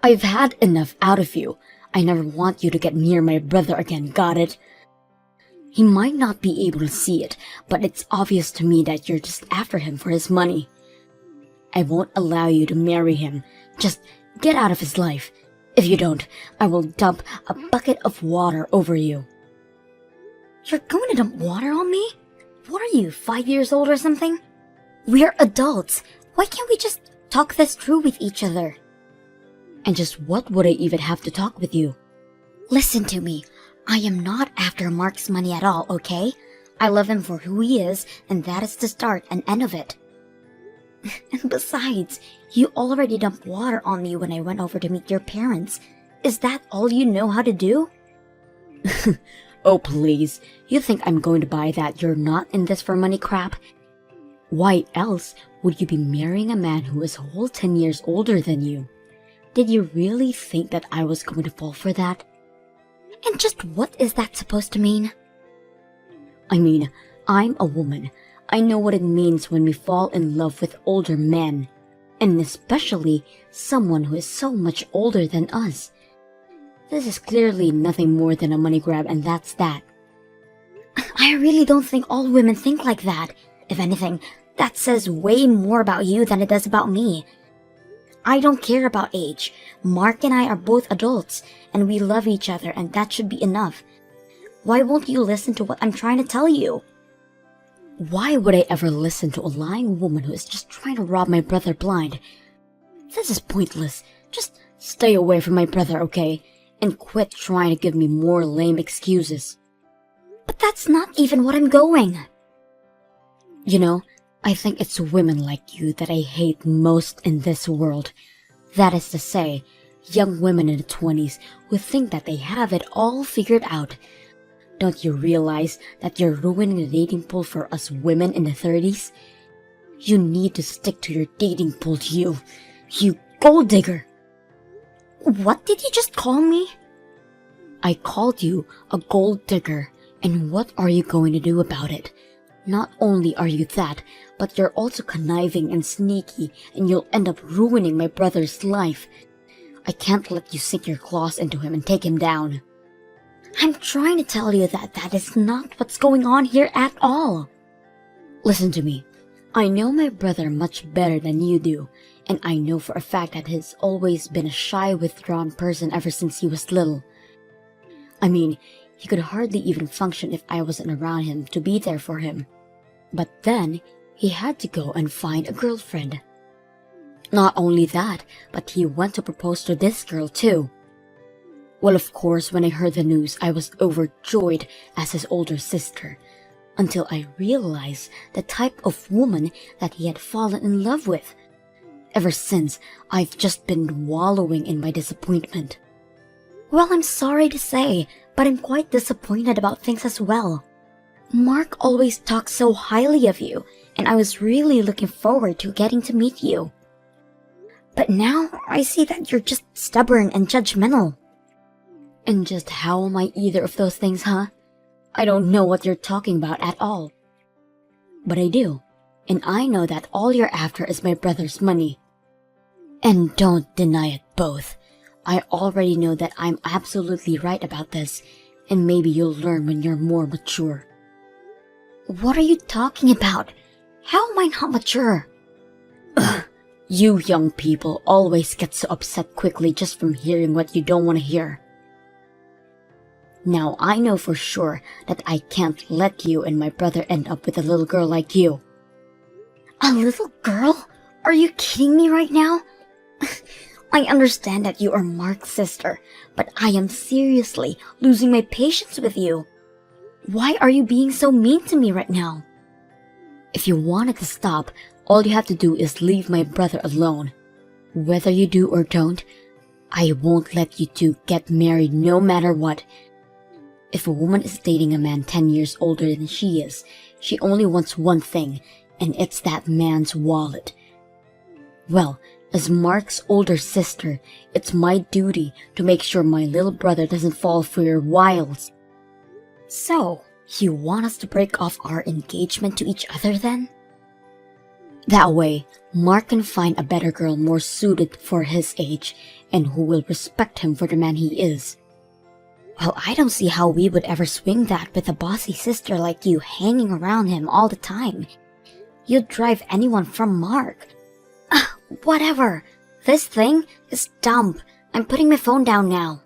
I've had enough out of you. I never want you to get near my brother again, got it? He might not be able to see it, but it's obvious to me that you're just after him for his money. I won't allow you to marry him. Just get out of his life. If you don't, I will dump a bucket of water over you. You're going to dump water on me? What are you, 5 years old or something? We're adults. Why can't we just talk this through with each other? And just what would I even have to talk with you? Listen to me. I am not after Mark's money at all, okay? I love him for who he is, and that is the start and end of it. And besides, you already dumped water on me when I went over to meet your parents. Is that all you know how to do? Oh please, you think I'm going to buy that you're not in this for money crap? Why else would you be marrying a man who is a whole 10 years older than you? Did you really think that I was going to fall for that? And just what is that supposed to mean? I mean, I'm a woman. I know what it means when we fall in love with older men, and especially someone who is so much older than us. This is clearly nothing more than a money grab, and that's that. I really don't think all women think like that. If anything, that says way more about you than it does about me. I don't care about age. Mark and I are both adults, and we love each other, and that should be enough. Why won't you listen to what I'm trying to tell you? Why would I ever listen to a lying woman who is just trying to rob my brother blind? This is pointless. Just stay away from my brother, okay? And quit trying to give me more lame excuses. But that's not even what I'm going. You know, I think it's women like you that I hate most in this world. That is to say, young women in the 20s who think that they have it all figured out. Don't you realize that you're ruining the dating pool for us women in the 30s? You need to stick to your dating pool, you gold digger. What did you just call me? I called you a gold digger, and what are you going to do about it? Not only are you that, but you're also conniving and sneaky, and you'll end up ruining my brother's life. I can't let you sink your claws into him and take him down. I'm trying to tell you that that is not what's going on here at all. Listen to me. I know my brother much better than you do, and I know for a fact that he's always been a shy, withdrawn person ever since he was little. I mean, he could hardly even function if I wasn't around him to be there for him. But then, he had to go and find a girlfriend. Not only that, but he went to propose to this girl too. Well, of course, when I heard the news, I was overjoyed as his older sister, until I realized the type of woman that he had fallen in love with. Ever since, I've just been wallowing in my disappointment. Well, I'm sorry to say, but I'm quite disappointed about things as well. Mark always talks so highly of you, and I was really looking forward to getting to meet you. But now, I see that you're just stubborn and judgmental. And just how am I either of those things, huh? I don't know what you're talking about at all. But I do, and I know that all you're after is my brother's money. And don't deny it both. I already know that I'm absolutely right about this, and maybe you'll learn when you're more mature. What are you talking about? How am I not mature? Ugh, you young people always get so upset quickly just from hearing what you don't want to hear. Now I know for sure that I can't let you and my brother end up with a little girl like you. A little girl? Are you kidding me right now? I understand that you are Mark's sister, but I am seriously losing my patience with you. Why are you being so mean to me right now? If you want it to stop, all you have to do is leave my brother alone. Whether you do or don't, I won't let you two get married no matter what. If a woman is dating a man 10 years older than she is, she only wants one thing, and it's that man's wallet. Well, as Mark's older sister, it's my duty to make sure my little brother doesn't fall for your wiles. So, you want us to break off our engagement to each other then? That way, Mark can find a better girl more suited for his age and who will respect him for the man he is. Well, I don't see how we would ever swing that with a bossy sister like you hanging around him all the time. You'd drive anyone from Mark. Whatever. This thing is dumb. I'm putting my phone down now.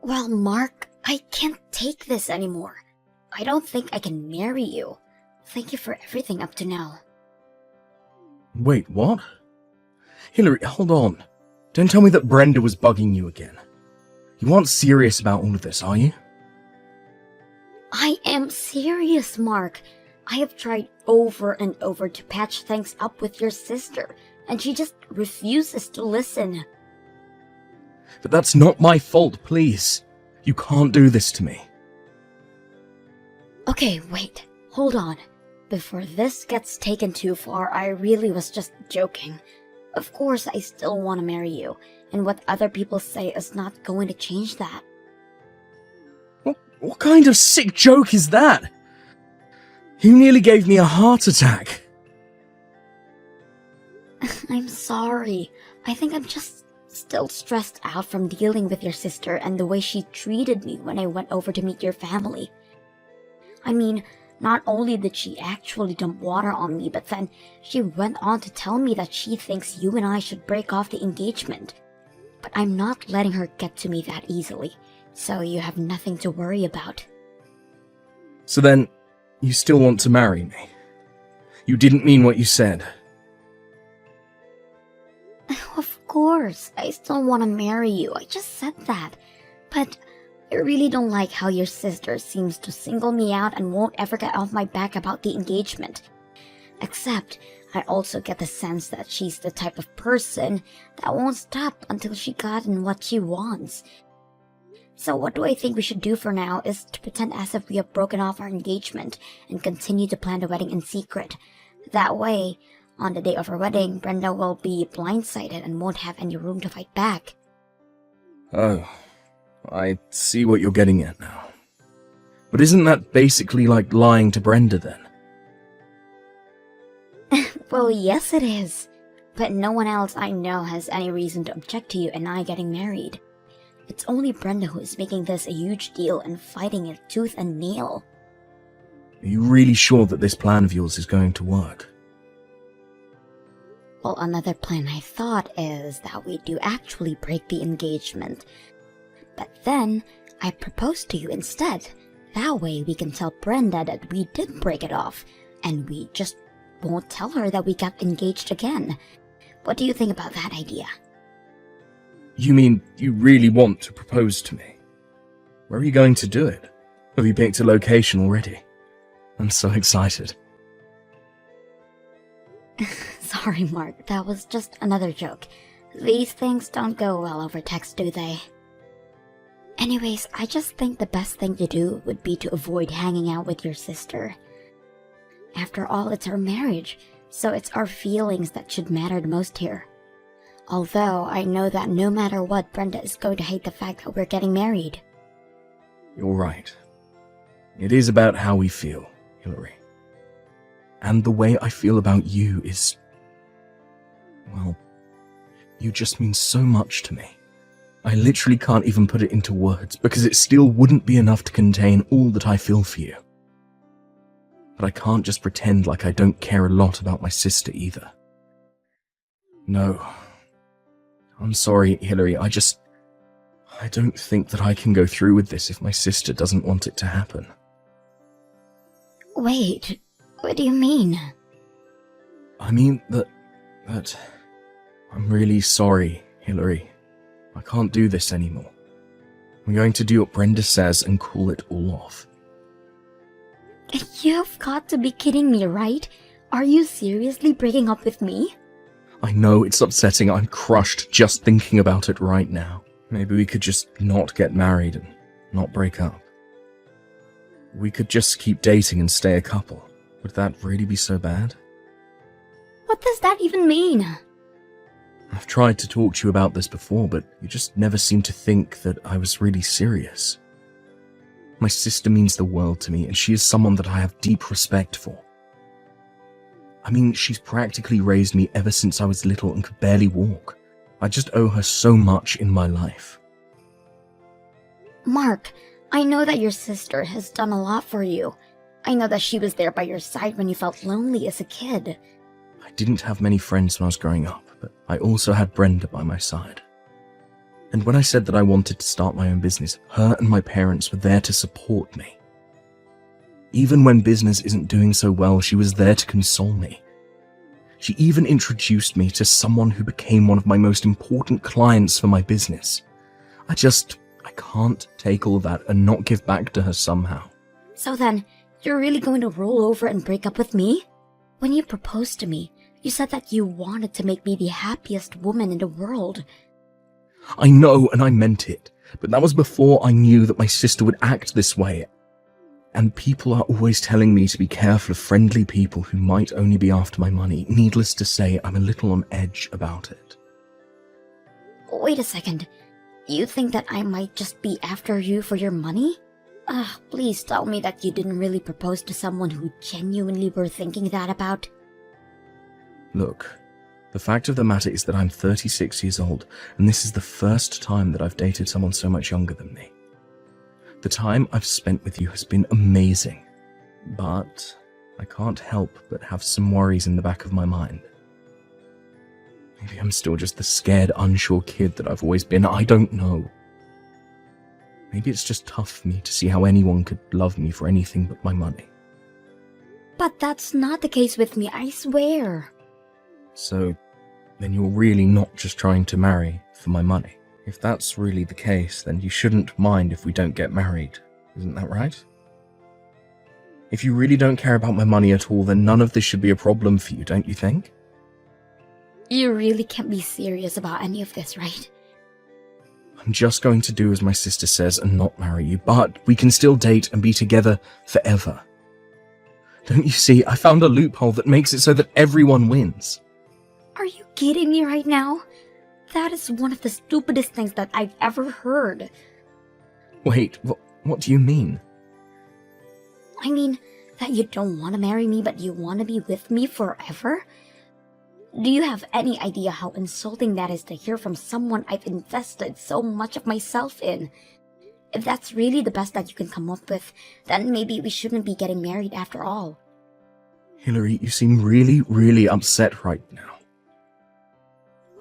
Well, Mark, I can't take this anymore. I don't think I can marry you. Thank you for everything up to now. Wait, what? Hillary, hold on. Don't tell me that Brenda was bugging you again. You aren't serious about all of this, are you? I am serious, Mark. I have tried over and over to patch things up with your sister, and she just refuses to listen. But that's not my fault, please. You can't do this to me. Okay, wait. Hold on. Before this gets taken too far, I really was just joking. Of course, I still want to marry you, and what other people say is not going to change that. What kind of sick joke is that? You nearly gave me a heart attack. I'm sorry. I think I'm just still stressed out from dealing with your sister and the way she treated me when I went over to meet your family. I mean, not only did she actually dump water on me, but then she went on to tell me that she thinks you and I should break off the engagement. But I'm not letting her get to me that easily, so you have nothing to worry about. So then, you still want to marry me? You didn't mean what you said. Of course, I still want to marry you. I just said that. But I really don't like how your sister seems to single me out and won't ever get off my back about the engagement. Except, I also get the sense that she's the type of person that won't stop until she gotten what she wants. So what do I think we should do for now is to pretend as if we have broken off our engagement and continue to plan the wedding in secret. That way, on the day of our wedding, Brenda will be blindsided and won't have any room to fight back. Oh, I see what you're getting at now. But isn't that basically like lying to Brenda then? Well, yes it is. But no one else I know has any reason to object to you and I getting married. It's only Brenda who is making this a huge deal and fighting it tooth and nail. Are you really sure that this plan of yours is going to work? Well, another plan I thought is that we do actually break the engagement. But then, I propose to you instead. That way we can tell Brenda that we did break it off, and we just won't tell her that we got engaged again. What do you think about that idea? You mean you really want to propose to me? Where are you going to do it? Have you picked a location already? I'm so excited. Sorry, Mark, that was just another joke. These things don't go well over text, do they? Anyways, I just think the best thing to do would be to avoid hanging out with your sister. After all, it's our marriage, so it's our feelings that should matter the most here. Although, I know that no matter what, Brenda is going to hate the fact that we're getting married. You're right. It is about how we feel, Hillary. And the way I feel about you is... well, you just mean so much to me. I literally can't even put it into words, because it still wouldn't be enough to contain all that I feel for you. But I can't just pretend like I don't care a lot about my sister either. No. I'm sorry, Hillary, I don't think that I can go through with this if my sister doesn't want it to happen. Wait, what do you mean? I mean that I'm really sorry, Hillary. I can't do this anymore. I'm going to do what Brenda says and call it all off. You've got to be kidding me, right? Are you seriously breaking up with me? I know it's upsetting. I'm crushed just thinking about it right now. Maybe we could just not get married and not break up. We could just keep dating and stay a couple. Would that really be so bad? What does that even mean? I've tried to talk to you about this before, but you just never seem to think that I was really serious. My sister means the world to me, and she is someone that I have deep respect for. I mean, she's practically raised me ever since I was little and could barely walk. I just owe her so much in my life. Mark, I know that your sister has done a lot for you. I know that she was there by your side when you felt lonely as a kid. I didn't have many friends when I was growing up, but I also had Brenda by my side. And when I said that I wanted to start my own business, her and my parents were there to support me. Even when business isn't doing so well, she was there to console me. She even introduced me to someone who became one of my most important clients for my business. I can't take all that and not give back to her somehow. So then, you're really going to roll over and break up with me? When you proposed to me, you said that you wanted to make me the happiest woman in the world. I know, and I meant it, but that was before I knew that my sister would act this way. And people are always telling me to be careful of friendly people who might only be after my money. Needless to say, I'm a little on edge about it. Wait a second. You think that I might just be after you for your money? Please tell me that you didn't really propose to someone who genuinely were thinking that about. Look, the fact of the matter is that I'm 36 years old, and this is the first time that I've dated someone so much younger than me. The time I've spent with you has been amazing, but I can't help but have some worries in the back of my mind. Maybe I'm still just the scared, unsure kid that I've always been. I don't know. Maybe it's just tough for me to see how anyone could love me for anything but my money. But that's not the case with me, I swear. So, then you're really not just trying to marry for my money? If that's really the case, then you shouldn't mind if we don't get married, isn't that right? If you really don't care about my money at all, then none of this should be a problem for you, don't you think? You really can't be serious about any of this, right? I'm just going to do as my sister says and not marry you, but we can still date and be together forever. Don't you see, I found a loophole that makes it so that everyone wins. Are you kidding me right now? That is one of the stupidest things that I've ever heard. Wait, what do you mean? I mean, that you don't want to marry me but you want to be with me forever? Do you have any idea how insulting that is to hear from someone I've invested so much of myself in? If that's really the best that you can come up with, then maybe we shouldn't be getting married after all. Hillary, you seem really, really upset right now.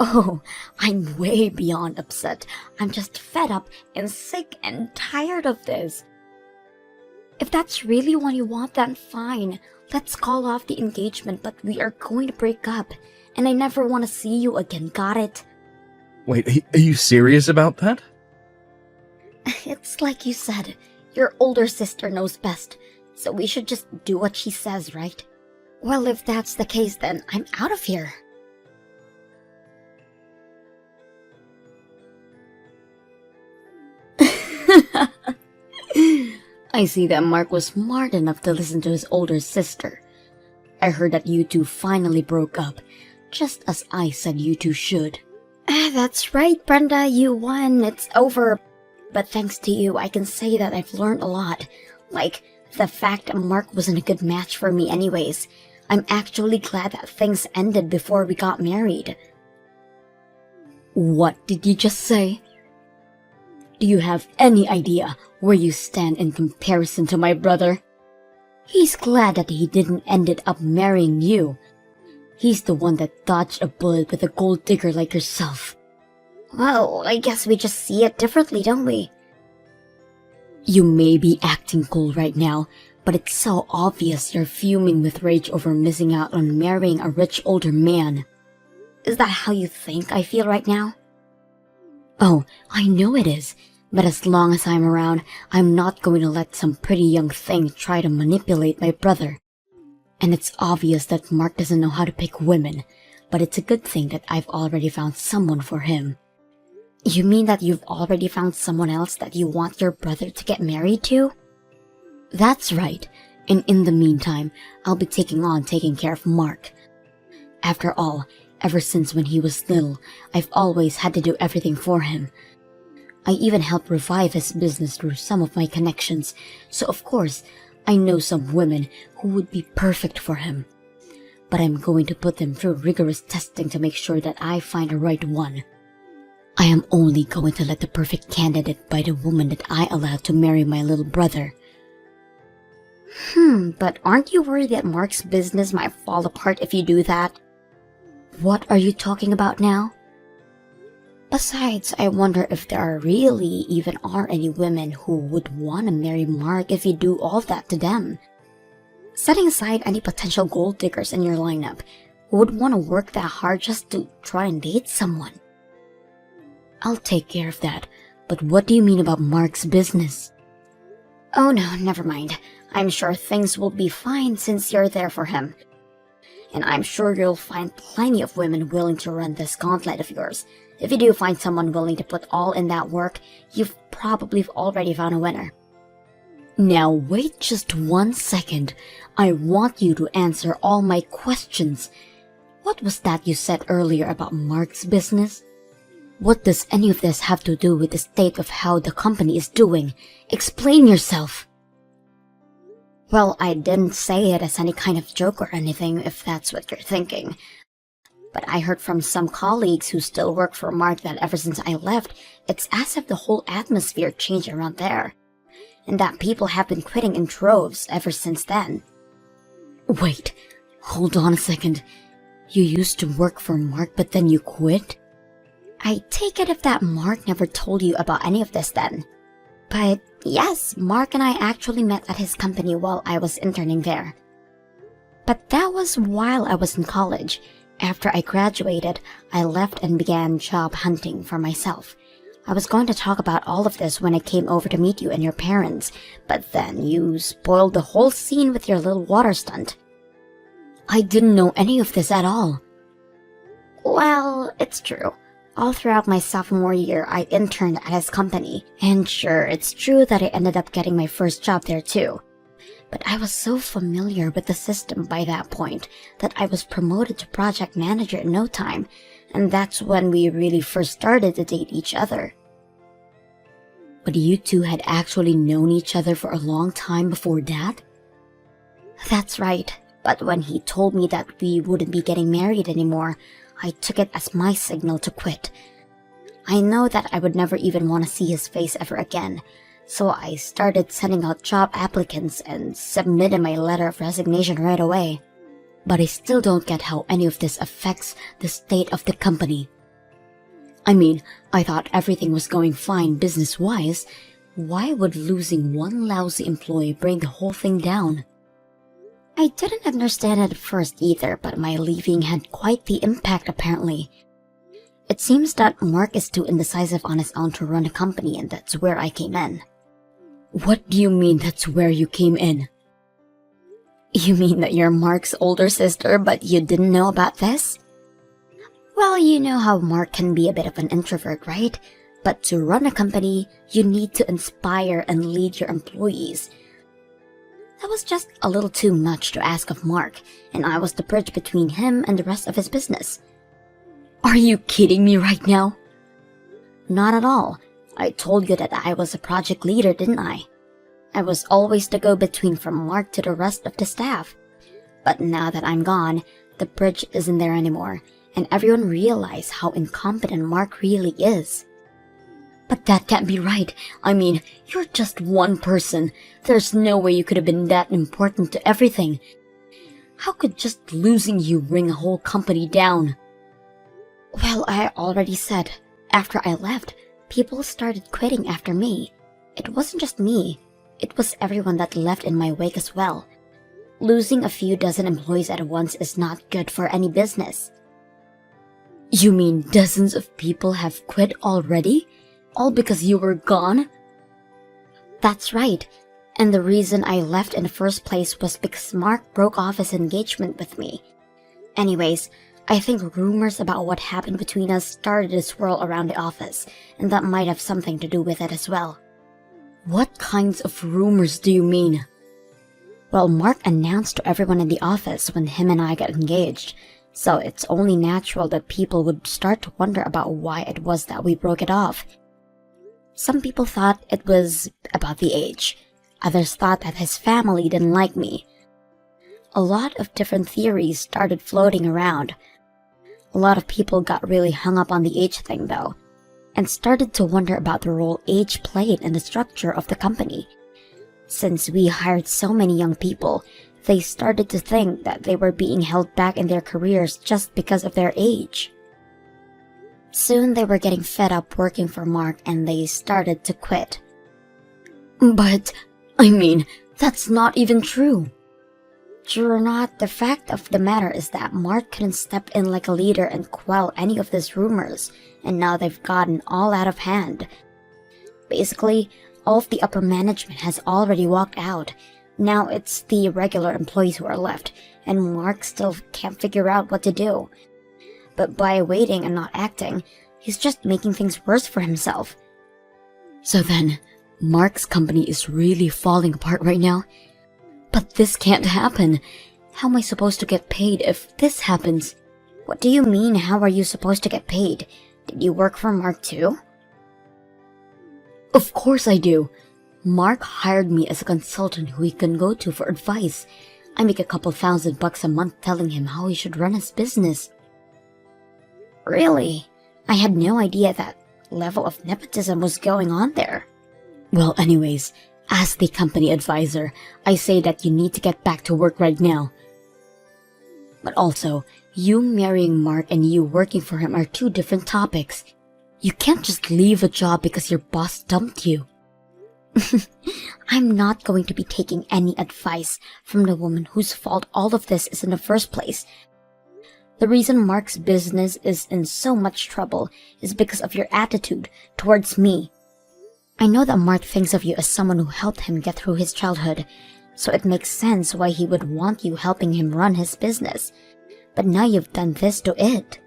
Oh, I'm way beyond upset. I'm just fed up and sick and tired of this. If that's really what you want, then fine. Let's call off the engagement, but we are going to break up. And I never want to see you again, got it? Wait, are you serious about that? It's like you said, your older sister knows best, so we should just do what she says, right? Well, if that's the case, then I'm out of here. I see that Mark was smart enough to listen to his older sister. I heard that you two finally broke up, just as I said you two should. That's right, Brenda, you won. It's over. But thanks to you, I can say that I've learned a lot. Like, the fact that Mark wasn't a good match for me anyways. I'm actually glad that things ended before we got married. What did you just say? Do you have any idea where you stand in comparison to my brother? He's glad that he didn't ended up marrying you. He's the one that dodged a bullet with a gold digger like yourself. Well, I guess we just see it differently, don't we? You may be acting cool right now, but it's so obvious you're fuming with rage over missing out on marrying a rich older man. Is that how you think I feel right now? Oh, I know it is. But as long as I'm around, I'm not going to let some pretty young thing try to manipulate my brother. And it's obvious that Mark doesn't know how to pick women, but it's a good thing that I've already found someone for him. You mean that you've already found someone else that you want your brother to get married to? That's right, and in the meantime, I'll be taking care of Mark. After all, ever since when he was little, I've always had to do everything for him. I even helped revive his business through some of my connections, so of course, I know some women who would be perfect for him. But I'm going to put them through rigorous testing to make sure that I find the right one. I am only going to let the perfect candidate by the woman that I allowed to marry my little brother. But aren't you worried that Mark's business might fall apart if you do that? What are you talking about now? Besides, I wonder if there really even are any women who would want to marry Mark if you do all that to them. Setting aside any potential gold diggers in your lineup, who would want to work that hard just to try and date someone? I'll take care of that, but what do you mean about Mark's business? Oh no, never mind. I'm sure things will be fine since you're there for him. And I'm sure you'll find plenty of women willing to run this gauntlet of yours. If you do find someone willing to put all in that work, you've probably already found a winner. Now wait just 1 second. I want you to answer all my questions. What was that you said earlier about Mark's business? What does any of this have to do with the state of how the company is doing? Explain yourself. Well, I didn't say it as any kind of joke or anything, if that's what you're thinking. But I heard from some colleagues who still work for Mark that ever since I left, it's as if the whole atmosphere changed around there. And that people have been quitting in droves ever since then. Wait, hold on a second. You used to work for Mark, but then you quit? I take it if that Mark never told you about any of this then. But yes, Mark and I actually met at his company while I was interning there. But that was while I was in college. After I graduated, I left and began job hunting for myself. I was going to talk about all of this when I came over to meet you and your parents, but then you spoiled the whole scene with your little water stunt. I didn't know any of this at all. Well, it's true. All throughout my sophomore year, I interned at his company, and sure, it's true that I ended up getting my first job there too. But I was so familiar with the system by that point that I was promoted to project manager in no time, and that's when we really first started to date each other. But you two had actually known each other for a long time before that? That's right, but when he told me that we wouldn't be getting married anymore, I took it as my signal to quit. I know that I would never even want to see his face ever again, so I started sending out job applicants and submitted my letter of resignation right away. But I still don't get how any of this affects the state of the company. I mean, I thought everything was going fine business-wise. Why would losing one lousy employee bring the whole thing down? I didn't understand it at first either, but my leaving had quite the impact apparently. It seems that Mark is too indecisive on his own to run a company, and that's where I came in. What do you mean that's where you came in? You mean that you're Mark's older sister, but you didn't know about this? Well, you know how Mark can be a bit of an introvert, right? But to run a company, you need to inspire and lead your employees. That was just a little too much to ask of Mark, and I was the bridge between him and the rest of his business. Are you kidding me right now? Not at all. I told you that I was a project leader, didn't I? I was always the go-between from Mark to the rest of the staff. But now that I'm gone, the bridge isn't there anymore, and everyone realized how incompetent Mark really is. But that can't be right. I mean, you're just one person. There's no way you could have been that important to everything. How could just losing you bring a whole company down? Well, I already said, after I left, people started quitting after me. It wasn't just me. It was everyone that left in my wake as well. Losing a few dozen employees at once is not good for any business. You mean dozens of people have quit already? All because you were gone? That's right. And the reason I left in the first place was because Mark broke off his engagement with me. Anyways, I think rumors about what happened between us started to swirl around the office, and that might have something to do with it as well. What kinds of rumors do you mean? Well, Mark announced to everyone in the office when him and I got engaged, so it's only natural that people would start to wonder about why it was that we broke it off. Some people thought it was about the age. Others thought that his family didn't like me. A lot of different theories started floating around. A lot of people got really hung up on the age thing though, and started to wonder about the role age played in the structure of the company. Since we hired so many young people, they started to think that they were being held back in their careers just because of their age. Soon they were getting fed up working for Mark and they started to quit. But, that's not even true. True or not, the fact of the matter is that Mark couldn't step in like a leader and quell any of these rumors, and now they've gotten all out of hand. Basically, all of the upper management has already walked out. Now it's the regular employees who are left, and Mark still can't figure out what to do. But by waiting and not acting, he's just making things worse for himself. So then, Mark's company is really falling apart right now? But this can't happen. How am I supposed to get paid if this happens? What do you mean, how are you supposed to get paid? Did you work for Mark too? Of course I do. Mark hired me as a consultant who he can go to for advice. I make a couple $1,000 a month telling him how he should run his business. Really? I had no idea that level of nepotism was going on there. Well, anyways, as the company advisor, I say that you need to get back to work right now. But also, you marrying Mark and you working for him are two different topics. You can't just leave a job because your boss dumped you. I'm not going to be taking any advice from the woman whose fault all of this is in the first place. The reason Mark's business is in so much trouble is because of your attitude towards me. I know that Mark thinks of you as someone who helped him get through his childhood, so it makes sense why he would want you helping him run his business. But now you've done this to it.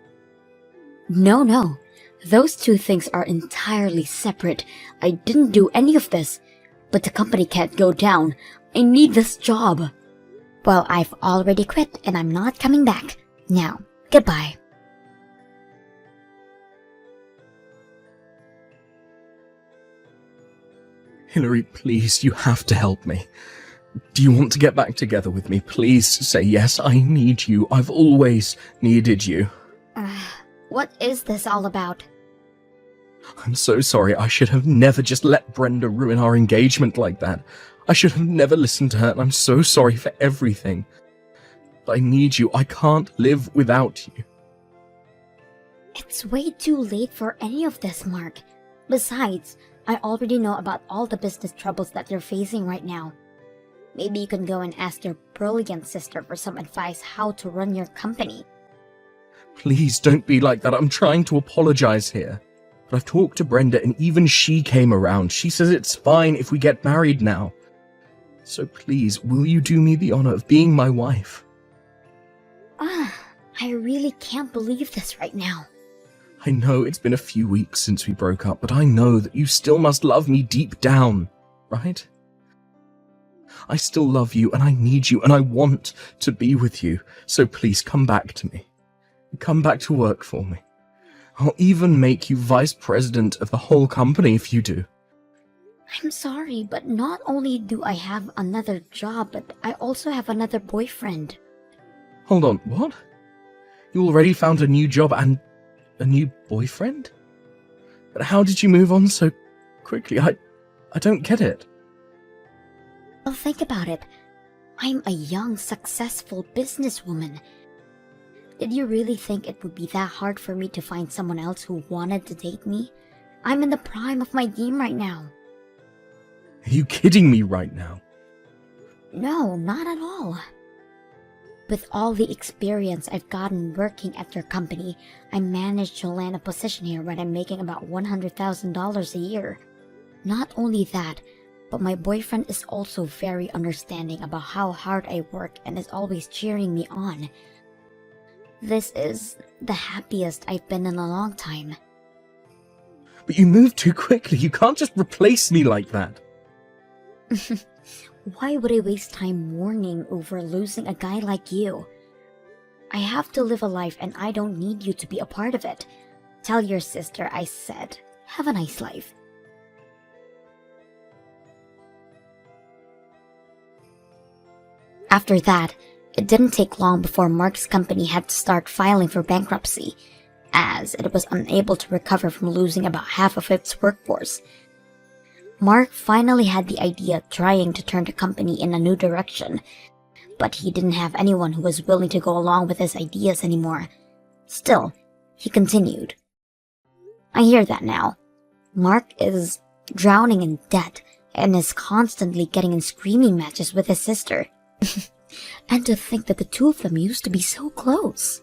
No. Those two things are entirely separate. I didn't do any of this. But the company can't go down. I need this job. Well, I've already quit and I'm not coming back. Now, goodbye. Hillary, please, you have to help me. Do you want to get back together with me? Please say yes. I need you. I've always needed you. What is this all about? I'm so sorry. I should have never just let Brenda ruin our engagement like that. I should have never listened to her, and I'm so sorry for everything. But I need you. I can't live without you. It's way too late for any of this, Mark. Besides, I already know about all the business troubles that you're facing right now. Maybe you can go and ask your brilliant sister for some advice how to run your company. Please don't be like that. I'm trying to apologize here. But I've talked to Brenda and even she came around. She says it's fine if we get married now. So please, will you do me the honor of being my wife? I really can't believe this right now. I know it's been a few weeks since we broke up, but I know that you still must love me deep down, right? I still love you and I need you and I want to be with you. So please come back to me. Come back to work for me. I'll even make you vice president of the whole company if you do. I'm sorry, but not only do I have another job, but I also have another boyfriend. Hold on, what? You already found a new job and a new boyfriend? But how did you move on so quickly? I don't get it. Well, think about it. I'm a young, successful businesswoman. Did you really think it would be that hard for me to find someone else who wanted to date me? I'm in the prime of my game right now. Are you kidding me right now? No, not at all. With all the experience I've gotten working at your company, I managed to land a position here where I'm making about $100,000 a year. Not only that, but my boyfriend is also very understanding about how hard I work and is always cheering me on. This is the happiest I've been in a long time. But you moved too quickly. You can't just replace me like that. Why would I waste time mourning over losing a guy like you? I have to live a life and I don't need you to be a part of it. Tell your sister I said, have a nice life. After that, it didn't take long before Mark's company had to start filing for bankruptcy, as it was unable to recover from losing about half of its workforce. Mark finally had the idea of trying to turn the company in a new direction, but he didn't have anyone who was willing to go along with his ideas anymore. Still, he continued. I hear that now. Mark is drowning in debt and is constantly getting in screaming matches with his sister. And to think that the two of them used to be so close.